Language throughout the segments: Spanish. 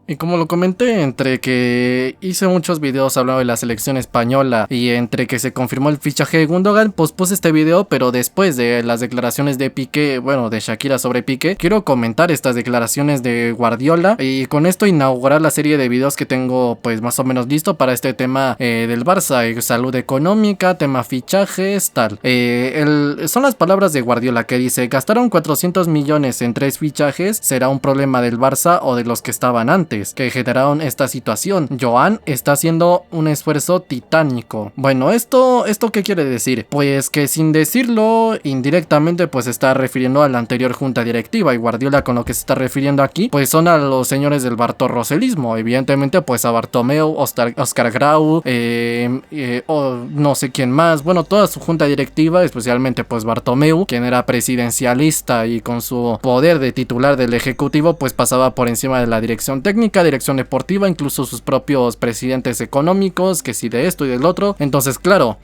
Y como lo comenté, entre que hice muchos videos hablando de la selección española y entre que se confirmó el fichaje de Gundogan, pues puse este video, pero después de las declaraciones de Piqué, bueno, de Shakira sobre Piqué, quiero comentar estas declaraciones de Guardiola y con esto inaugurar la serie de videos que tengo pues más o menos listo para este tema del Barça, salud económica, tema fichajes, tal. Son las palabras de Guardiola que dice: gastaron 400 millones en 3 fichajes, será un problema del Barça o de los que estaban antes que generaron esta situación. Joan está haciendo un esfuerzo titánico. Bueno, ¿esto qué quiere decir? Pues que sin decirlo, indirectamente pues se está refiriendo a la anterior junta directiva, y Guardiola con lo que se está refiriendo aquí pues son a los señores del bartorroselismo, evidentemente pues a Bartomeu, Oscar Grau, o no sé quién más, bueno, toda su junta directiva, especialmente pues Bartomeu, quien era presidencialista y con su poder de titular del ejecutivo pues pasaba por encima de la dirección técnica, dirección deportiva, incluso sus propios presidentes económicos, que si de esto y del otro. Entonces claro,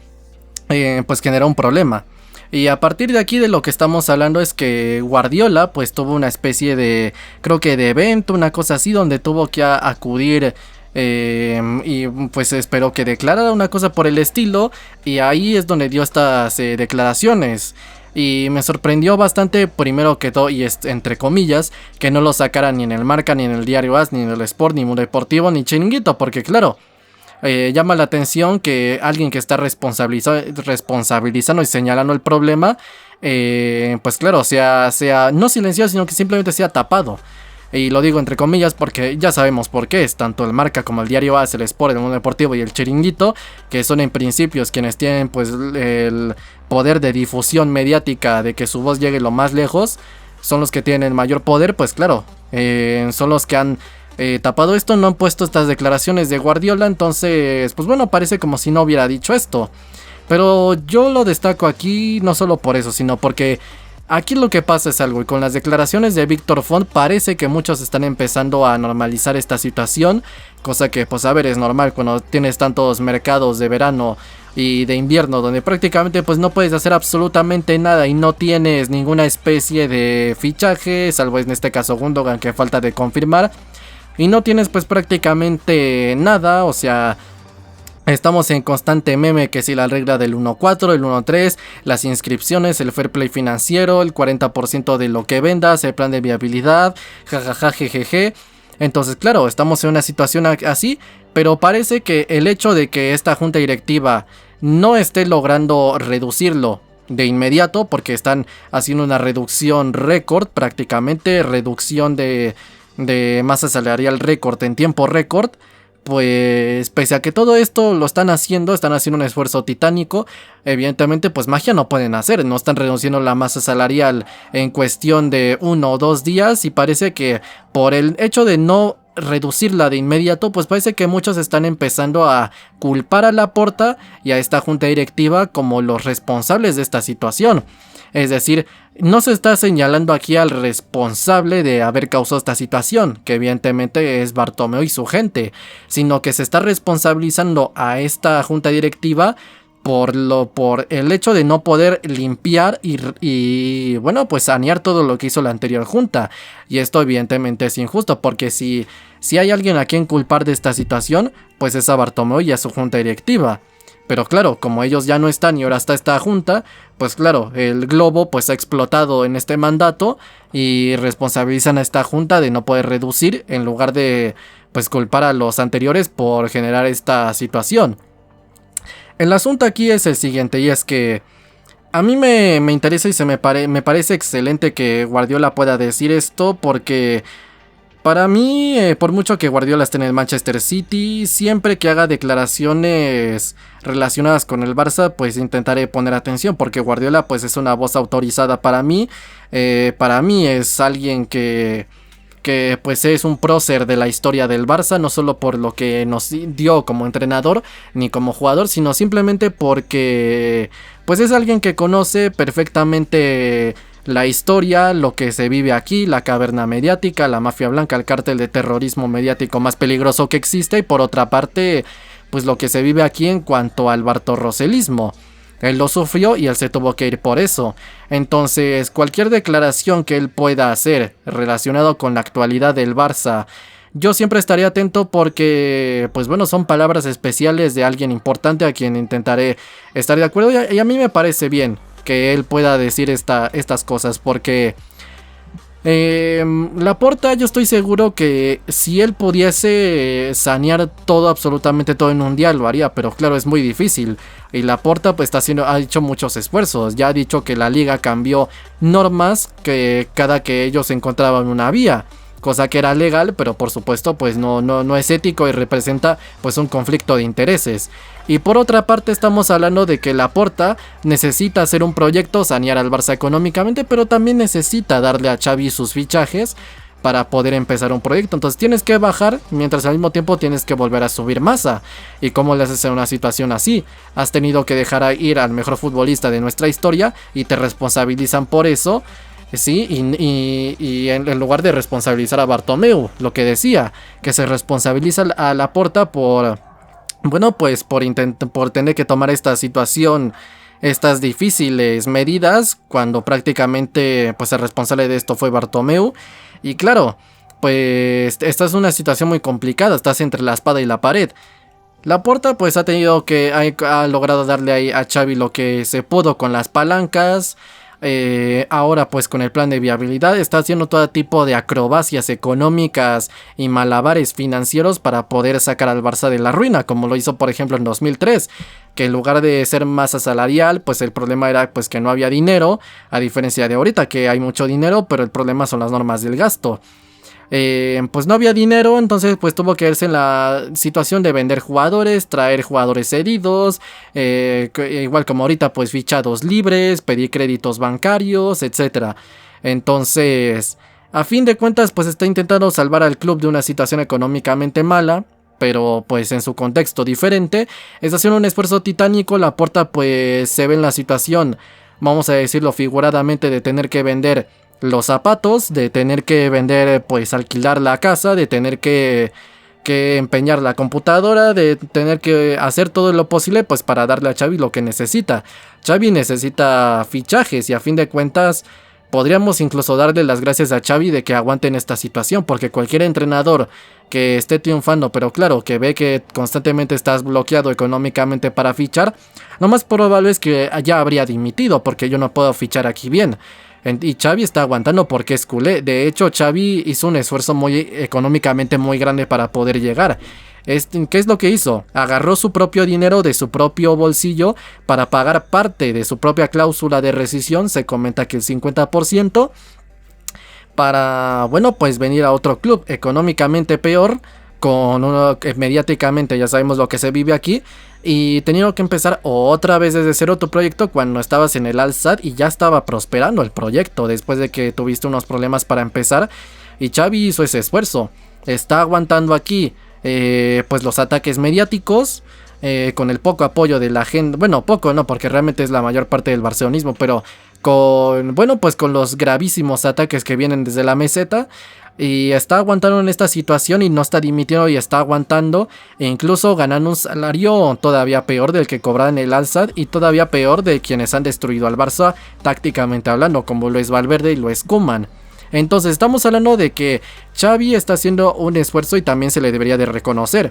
pues genera un problema. Y a partir de aquí de lo que estamos hablando es que Guardiola pues tuvo una especie de, creo que de evento, una cosa así, donde tuvo que acudir y pues espero que declarara una cosa por el estilo, y ahí es donde dio estas declaraciones. Y me sorprendió bastante, primero que todo, y entre comillas, que no lo sacaran ni en el Marca, ni en el Diario AS, ni en el Sport, ni Mundo Deportivo, ni Chiringuito, porque claro, llama la atención que alguien que está responsabilizando y señalando el problema, pues claro, sea no silenciado, sino que simplemente sea tapado. Y lo digo entre comillas porque ya sabemos por qué es tanto el Marca como el Diario AS, el Sport, el Mundo Deportivo y el Chiringuito, que son en principios quienes tienen pues el poder de difusión mediática, de que su voz llegue lo más lejos, son los que tienen el mayor poder. Pues claro, son los que han tapado esto, no han puesto estas declaraciones de Guardiola. Entonces pues bueno, parece como si no hubiera dicho esto, pero yo lo destaco aquí no solo por eso, sino porque aquí lo que pasa es algo, y con las declaraciones de Víctor Font parece que muchos están empezando a normalizar esta situación, cosa que pues a ver, es normal cuando tienes tantos mercados de verano y de invierno donde prácticamente pues no puedes hacer absolutamente nada y no tienes ninguna especie de fichaje, salvo en este caso Gundogan, que falta de confirmar, y no tienes pues prácticamente nada. O sea, estamos en constante meme, que si la regla del 1-4, el 1-3, las inscripciones, el fair play financiero, el 40% de lo que vendas, el plan de viabilidad, jajaja, jejeje. Entonces claro, estamos en una situación así, pero parece que el hecho de que esta junta directiva no esté logrando reducirlo de inmediato, porque están haciendo una reducción récord, prácticamente reducción de masa salarial récord en tiempo récord, pues pese a que todo esto lo están haciendo un esfuerzo titánico. Evidentemente pues magia no pueden hacer, no están reduciendo la masa salarial en cuestión de 1 o 2 días, y parece que por el hecho de no reducirla de inmediato, pues parece que muchos están empezando a culpar a Laporta y a esta junta directiva como los responsables de esta situación. Es decir, no se está señalando aquí al responsable de haber causado esta situación, que evidentemente es Bartomeu y su gente, sino que se está responsabilizando a esta junta directiva por el hecho de no poder limpiar y bueno, pues sanear todo lo que hizo la anterior junta. Y esto evidentemente es injusto, porque si hay alguien a quien culpar de esta situación, pues es a Bartomeu y a su junta directiva. Pero claro, como ellos ya no están y ahora está esta junta, pues claro, el globo pues ha explotado en este mandato y responsabilizan a esta junta de no poder reducir, en lugar de pues culpar a los anteriores por generar esta situación. El asunto aquí es el siguiente, y es que a mí me interesa y me parece excelente que Guardiola pueda decir esto, porque para mí, por mucho que Guardiola esté en el Manchester City, siempre que haga declaraciones relacionadas con el Barça, pues intentaré poner atención, porque Guardiola pues es una voz autorizada para mí. Para mí es alguien que pues es un prócer de la historia del Barça, no solo por lo que nos dio como entrenador ni como jugador, sino simplemente porque pues es alguien que conoce perfectamente la historia, lo que se vive aquí, la caverna mediática, la mafia blanca, el cártel de terrorismo mediático más peligroso que existe, y por otra parte pues lo que se vive aquí en cuanto al bartorroselismo. Él lo sufrió y él se tuvo que ir por eso. Entonces cualquier declaración que él pueda hacer relacionado con la actualidad del Barça, yo siempre estaré atento porque, pues bueno, son palabras especiales de alguien importante a quien intentaré estar de acuerdo. Y a mí me parece bien que él pueda decir estas cosas porque Laporta, yo estoy seguro que si él pudiese sanear todo, absolutamente todo en un día, lo haría, pero claro, es muy difícil. Y Laporta pues ha hecho muchos esfuerzos, ya ha dicho que la liga cambió normas que cada que ellos encontraban una vía, cosa que era legal, pero por supuesto pues no es ético y representa pues un conflicto de intereses. Y por otra parte estamos hablando de que Laporta necesita hacer un proyecto, sanear al Barça económicamente, pero también necesita darle a Xavi sus fichajes para poder empezar un proyecto. Entonces tienes que bajar, mientras al mismo tiempo tienes que volver a subir masa. ¿Y cómo le haces en una situación así? Has tenido que dejar ir al mejor futbolista de nuestra historia y te responsabilizan por eso. Sí, y en lugar de responsabilizar a Bartomeu, lo que decía, que se responsabiliza a Laporta por, bueno, pues por tener que tomar esta situación, estas difíciles medidas, cuando prácticamente pues el responsable de esto fue Bartomeu. Y claro, pues esta es una situación muy complicada, estás entre la espada y la pared. Laporta pues ha logrado darle ahí a Xavi lo que se pudo con las palancas. Ahora pues con el plan de viabilidad está haciendo todo tipo de acrobacias económicas y malabares financieros para poder sacar al Barça de la ruina, como lo hizo por ejemplo en 2003, que en lugar de ser masa salarial pues el problema era pues que no había dinero, a diferencia de ahorita que hay mucho dinero, pero el problema son las normas del gasto. Pues no había dinero, entonces pues tuvo que verse en la situación de vender jugadores, traer jugadores heridos, igual como ahorita pues fichados libres, pedir créditos bancarios, etcétera. Entonces, a fin de cuentas pues está intentando salvar al club de una situación económicamente mala, pero pues en su contexto diferente. Está haciendo un esfuerzo titánico. Laporta pues se ve en la situación, vamos a decirlo figuradamente, de tener que vender los zapatos, de tener que vender, pues alquilar la casa, de tener que empeñar la computadora, de tener que hacer todo lo posible pues para darle a Xavi lo que necesita. Xavi necesita fichajes y a fin de cuentas podríamos incluso darle las gracias a Xavi de que aguante en esta situación, porque cualquier entrenador que esté triunfando, pero claro, que ve que constantemente estás bloqueado económicamente para fichar, lo más probable es que ya habría dimitido, porque yo no puedo fichar aquí bien. Y Xavi está aguantando porque es culé. De hecho, Xavi hizo un esfuerzo económicamente muy grande para poder llegar. ¿Qué es lo que hizo? Agarró su propio dinero de su propio bolsillo para pagar parte de su propia cláusula de rescisión. Se comenta que el 50%. Para, bueno, pues venir a otro club económicamente peor, con uno que mediáticamente ya sabemos lo que se vive aquí, y teniendo que empezar otra vez desde cero tu proyecto cuando estabas en el Al-Sadd y ya estaba prosperando el proyecto después de que tuviste unos problemas para empezar. Y Xavi hizo ese esfuerzo, está aguantando aquí pues los ataques mediáticos, con el poco apoyo de la gente, bueno, poco no, porque realmente es la mayor parte del barcelonismo, pero con, bueno, pues con los gravísimos ataques que vienen desde la meseta. Y está aguantando en esta situación y no está dimitiendo y está aguantando, e incluso ganando un salario todavía peor del que cobraban en el Al-Sadd y todavía peor de quienes han destruido al Barça tácticamente hablando, como lo es Valverde y lo es Koeman. Entonces estamos hablando de que Xavi está haciendo un esfuerzo y también se le debería de reconocer.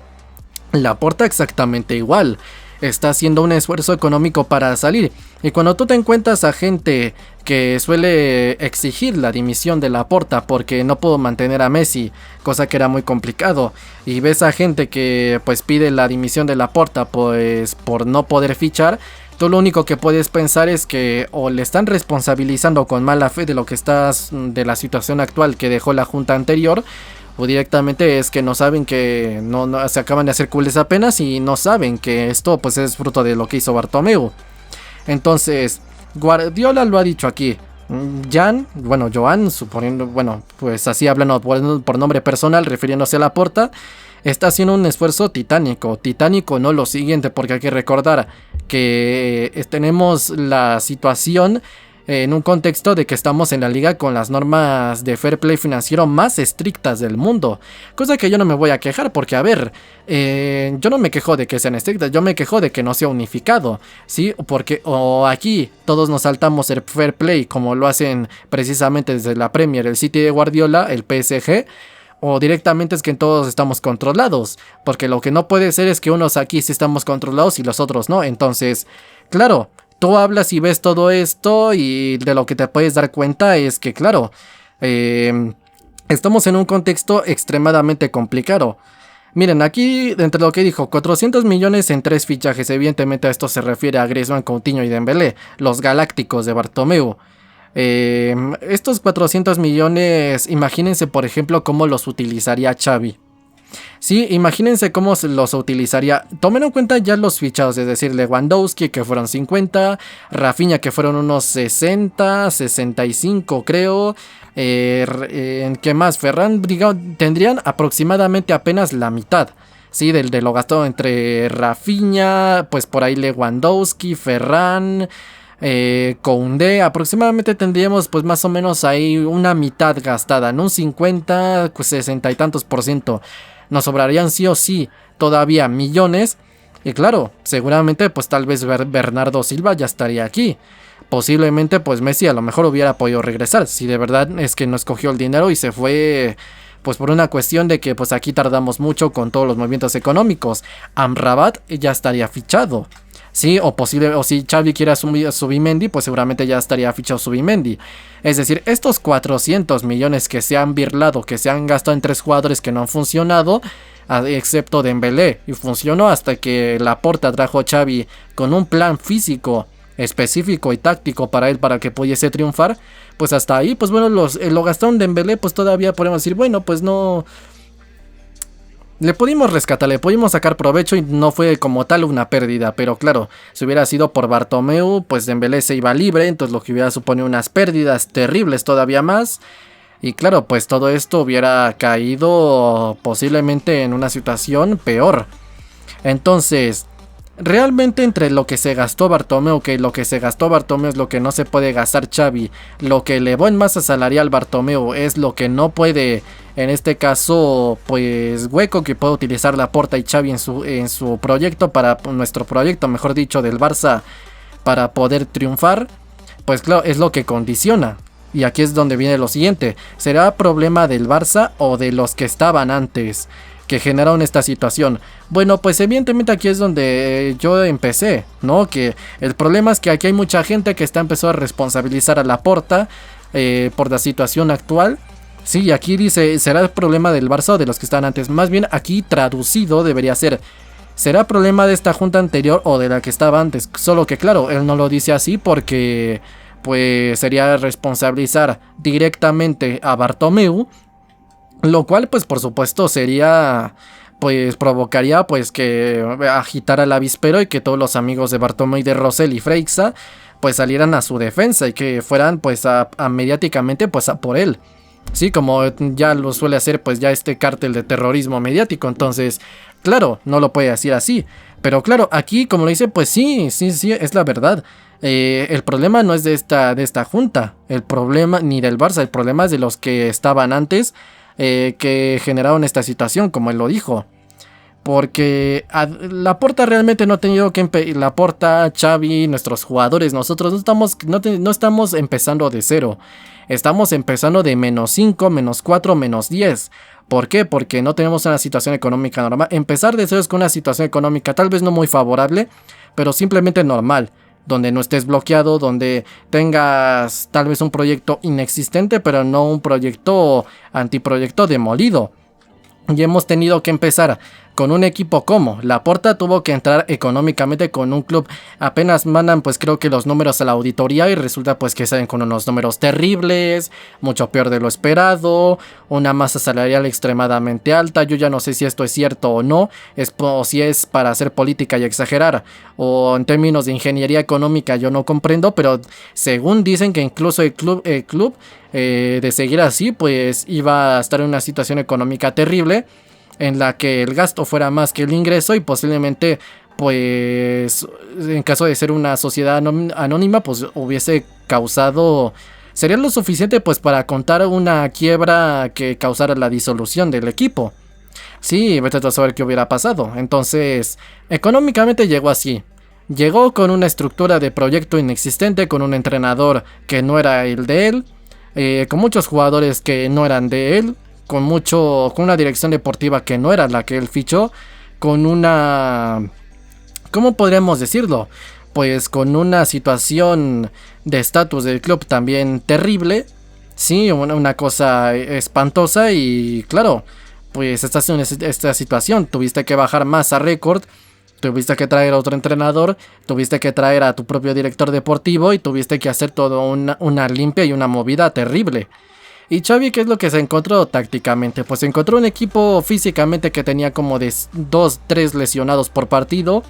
Laporta exactamente igual, está haciendo un esfuerzo económico para salir. Y cuando tú te encuentras a gente que suele exigir la dimisión de Laporta porque no pudo mantener a Messi, cosa que era muy complicado, y ves a gente que pues pide la dimisión de Laporta pues por no poder fichar, tú lo único que puedes pensar es que o le están responsabilizando con mala fe de lo que de la situación actual que dejó la junta anterior, o directamente es que no saben que no se acaban de hacer culés apenas y no saben que esto pues es fruto de lo que hizo Bartomeu. Entonces Guardiola lo ha dicho aquí. Joan, suponiendo, bueno, pues así hablando por nombre personal, refiriéndose a Laporta, está haciendo un esfuerzo titánico. Titánico no lo siguiente, porque hay que recordar que tenemos la situación en un contexto de que estamos en la liga con las normas de fair play financiero más estrictas del mundo, cosa que yo no me voy a quejar porque, a ver, yo no me quejo de que sean estrictas, yo me quejo de que no sea unificado, ¿sí? Porque o aquí todos nos saltamos el fair play como lo hacen precisamente desde la Premier, el City de Guardiola, el PSG, O directamente es que todos estamos controlados, porque lo que no puede ser es que unos aquí sí estamos controlados y los otros no. Entonces, claro, tú hablas y ves todo esto y de lo que te puedes dar cuenta es que, claro, estamos en un contexto extremadamente complicado. Miren, aquí, entre lo que dijo, 400 millones en 3 fichajes, evidentemente a esto se refiere a Griezmann, Coutinho y Dembélé, los galácticos de Bartomeu. Estos 400 millones, imagínense por ejemplo cómo los utilizaría Xavi. Sí, imagínense cómo los utilizaría. Tomen en cuenta ya los fichados, es decir, Lewandowski que fueron 50, Rafinha que fueron unos 60, 65 creo. ¿Qué más? Ferran tendrían aproximadamente apenas la mitad. Sí, de lo gastado entre Rafinha, pues por ahí Lewandowski, Ferran, Koundé, aproximadamente tendríamos pues más o menos ahí una mitad gastada, en un 50, 60 y tantos %. Nos sobrarían sí o sí todavía millones. Y claro, seguramente pues tal vez Bernardo Silva ya estaría aquí. Posiblemente pues Messi a lo mejor hubiera podido regresar, si de verdad es que no escogió el dinero y se fue pues por una cuestión de que pues aquí tardamos mucho con todos los movimientos económicos. Amrabat ya estaría fichado. Sí, o si Xavi quiere asumir a Zubimendi, pues seguramente ya estaría fichado Zubimendi. Es decir, estos 400 millones que se han birlado, que se han gastado en 3 jugadores que no han funcionado, excepto Dembélé, y funcionó hasta que Laporta trajo a Xavi con un plan físico específico y táctico para él, para que pudiese triunfar. Pues hasta ahí, pues bueno, lo gastaron Dembélé, pues todavía podemos decir, bueno, pues no... Le pudimos rescatar, le pudimos sacar provecho y no fue como tal una pérdida, pero claro, si hubiera sido por Bartomeu, pues Dembélé se iba libre, entonces lo que hubiera suponido unas pérdidas terribles todavía más. Y claro, pues todo esto hubiera caído posiblemente en una situación peor. Entonces, realmente entre lo que se gastó Bartomeu, que lo que se gastó Bartomeu es lo que no se puede gastar Xavi, lo que elevó en masa salarial Bartomeu es lo que no puede, en este caso, pues hueco que puede utilizar Laporta y Xavi en su proyecto, para nuestro proyecto, mejor dicho, del Barça, para poder triunfar, pues claro, es lo que condiciona. Y aquí es donde viene lo siguiente, ¿será problema del Barça o de los que estaban antes que generaron esta situación? Bueno, pues evidentemente aquí es donde yo empecé, ¿no? Que el problema es que aquí hay mucha gente que empezó a responsabilizar a Laporta por la situación actual. Sí, aquí dice, ¿será el problema del Barça o de los que estaban antes? Más bien aquí traducido debería ser, ¿será problema de esta junta anterior o de la que estaba antes? Solo que claro, él no lo dice así porque pues sería responsabilizar directamente a Bartomeu, lo cual pues por supuesto sería, pues provocaría pues que agitara el avispero y que todos los amigos de Bartomeu y de Rosell y Freixa pues salieran a su defensa y que fueran pues a mediáticamente pues a por él. Sí, como ya lo suele hacer pues ya este cártel de terrorismo mediático. Entonces, claro, no lo puede decir así. Pero claro, aquí como lo dice, pues sí, es la verdad. El problema no es de esta junta. El problema ni del Barça, el problema es de los que estaban antes, que generaron esta situación, como él lo dijo. Porque Laporta realmente no ha tenido que Laporta, Xavi, nuestros jugadores, nosotros no estamos empezando de cero. Estamos empezando de -5, -4, -10. ¿Por qué? Porque no tenemos una situación económica normal. Empezar de cero es con una situación económica tal vez no muy favorable, pero simplemente normal. Donde no estés bloqueado, donde tengas tal vez un proyecto inexistente, pero no un antiproyecto demolido. Y hemos tenido que empezar con un equipo como Laporta tuvo que entrar económicamente con un club. Apenas mandan pues creo que los números a la auditoría y resulta pues que salen con unos números terribles, mucho peor de lo esperado, una masa salarial extremadamente alta. Yo ya no sé si esto es cierto o no, o si es para hacer política y exagerar, o en términos de ingeniería económica yo no comprendo, pero según dicen que incluso el club de seguir así pues iba a estar en una situación económica terrible, en la que el gasto fuera más que el ingreso y posiblemente pues en caso de ser una sociedad anónima pues hubiese causado, sería lo suficiente pues para contar una quiebra que causara la disolución del equipo. Sí, vete a saber qué hubiera pasado. Entonces económicamente llegó así. Llegó con una estructura de proyecto inexistente, con un entrenador que no era el de él, con muchos jugadores que no eran de él, con una dirección deportiva que no era la que él fichó, con una, ¿cómo podríamos decirlo? Pues con una situación de estatus del club también terrible, sí, una cosa espantosa. Y claro, pues estás en esta situación, tuviste que bajar más a récord, tuviste que traer a otro entrenador, tuviste que traer a tu propio director deportivo y tuviste que hacer todo una limpia y una movida terrible. Y Xavi, ¿qué es lo que se encontró tácticamente? Pues se encontró un equipo físicamente que tenía como de 2-3 lesionados por partido.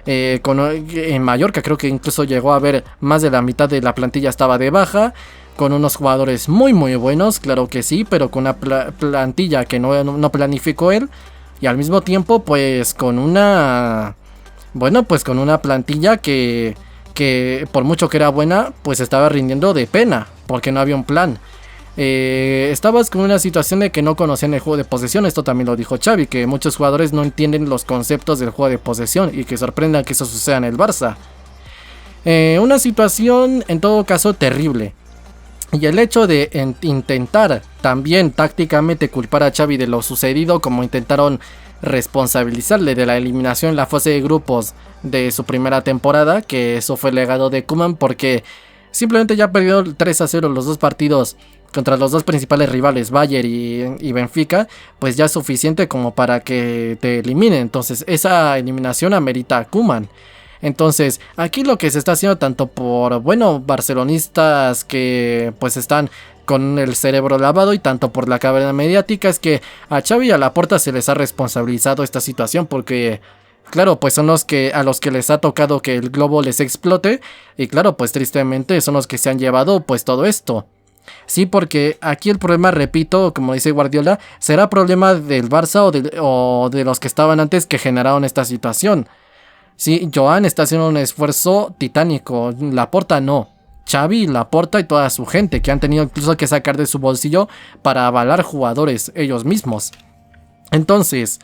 En Mallorca creo que incluso llegó a haber más de la mitad de la plantilla estaba de baja, con unos jugadores muy buenos, claro que sí, pero con una plantilla que no planificó él. Y al mismo tiempo pues con una plantilla que por mucho que era buena, pues estaba rindiendo de pena, porque no había un plan. Estabas con una situación de que no conocían el juego de posesión. Esto también lo dijo Xavi, que muchos jugadores no entienden los conceptos del juego de posesión, y que sorprenda que eso suceda en el Barça. Una situación en todo caso terrible. Y el hecho de intentar también tácticamente culpar a Xavi de lo sucedido, como intentaron responsabilizarle de la eliminación en la fase de grupos de su primera temporada, que eso fue el legado de Koeman, porque simplemente ya perdió 3-0 los dos partidos contra los dos principales rivales, Bayern y Benfica, pues ya es suficiente como para que te eliminen. Entonces esa eliminación amerita a Koeman. Entonces aquí lo que se está haciendo tanto por, barcelonistas que pues están con el cerebro lavado, y tanto por la cadena mediática, es que a Xavi y a Laporta se les ha responsabilizado esta situación, porque claro, pues son a los que les ha tocado que el globo les explote, y claro, pues tristemente son los que se han llevado pues todo esto. Sí, porque aquí el problema, repito, como dice Guardiola, será problema del Barça o de los que estaban antes, que generaron esta situación. Sí, Joan está haciendo un esfuerzo titánico, Laporta no. Xavi, Laporta y toda su gente, que han tenido incluso que sacar de su bolsillo para avalar jugadores ellos mismos. Entonces,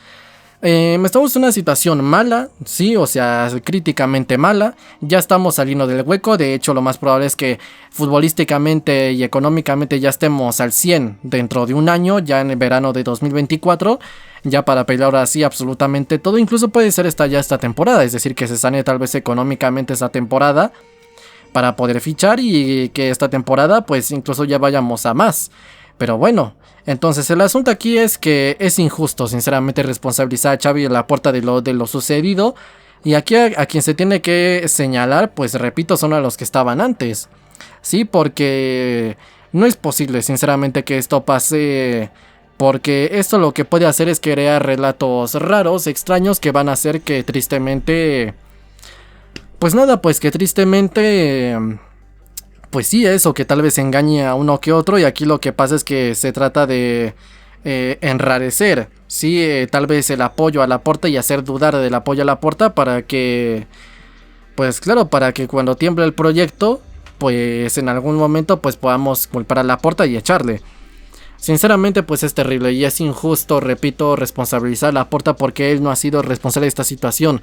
estamos en una situación mala, sí, o sea, críticamente mala. Ya estamos saliendo del hueco. De hecho, lo más probable es que futbolísticamente y económicamente ya estemos al 100 dentro de un año, ya en el verano de 2024, ya para pelear así absolutamente todo. Incluso puede ser esta temporada, es decir, que se sane tal vez económicamente esta temporada para poder fichar, y que esta temporada pues incluso ya vayamos a más. Pero bueno, entonces el asunto aquí es que es injusto sinceramente responsabilizar a Xavi y a Laporta de lo sucedido. Y aquí a quien se tiene que señalar, pues repito, son a los que estaban antes. Sí, porque no es posible sinceramente que esto pase, porque esto lo que puede hacer es crear relatos raros, extraños, que van a hacer que tristemente, pues sí, eso, que tal vez engañe a uno que otro. Y aquí lo que pasa es que se trata de enrarecer, sí, tal vez el apoyo a Laporta, y hacer dudar del apoyo a Laporta, para que, pues claro, para que cuando tiemble el proyecto, pues en algún momento pues podamos culpar a Laporta y echarle. Sinceramente pues es terrible y es injusto, repito, responsabilizar a Laporta, porque él no ha sido responsable de esta situación.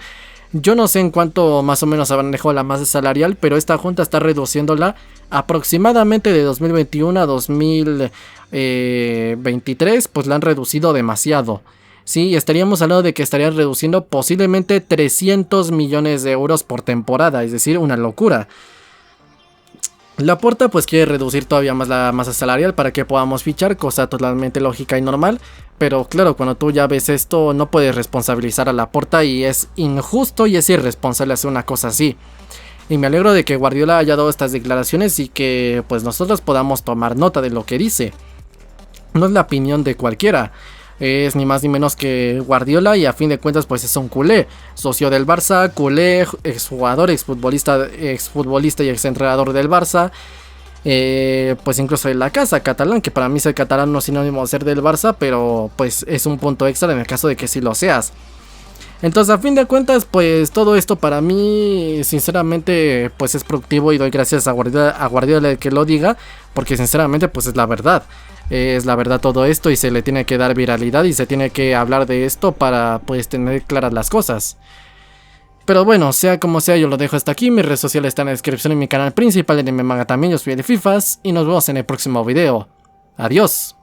Yo no sé en cuánto más o menos habrán dejado la masa salarial, pero esta junta está reduciéndola aproximadamente de 2021 a 2023, pues la han reducido demasiado. Sí, estaríamos hablando de que estarían reduciendo posiblemente 300 millones de euros por temporada, es decir, una locura. Laporta pues quiere reducir todavía más la masa salarial para que podamos fichar, cosa totalmente lógica y normal. Pero claro, cuando tú ya ves esto, no puedes responsabilizar a Laporta, y es injusto y es irresponsable hacer una cosa así. Y me alegro de que Guardiola haya dado estas declaraciones y que pues nosotros podamos tomar nota de lo que dice. No es la opinión de cualquiera, es ni más ni menos que Guardiola, y a fin de cuentas pues es un culé, socio del Barça, culé, exjugador, exfutbolista y exentrenador del Barça. Pues incluso de la casa catalán, que para mí ser catalán no es sinónimo de ser del Barça, pero pues es un punto extra en el caso de que sí lo seas. Entonces a fin de cuentas pues todo esto para mí sinceramente pues es productivo, y doy gracias a Guardiola de que lo diga, porque sinceramente pues es la verdad todo esto, y se le tiene que dar viralidad y se tiene que hablar de esto para pues tener claras las cosas. Pero bueno, sea como sea, yo lo dejo hasta aquí. Mis redes sociales están en la descripción, y mi canal principal en Manga también. Yo soy el Fifas y nos vemos en el próximo video. Adiós.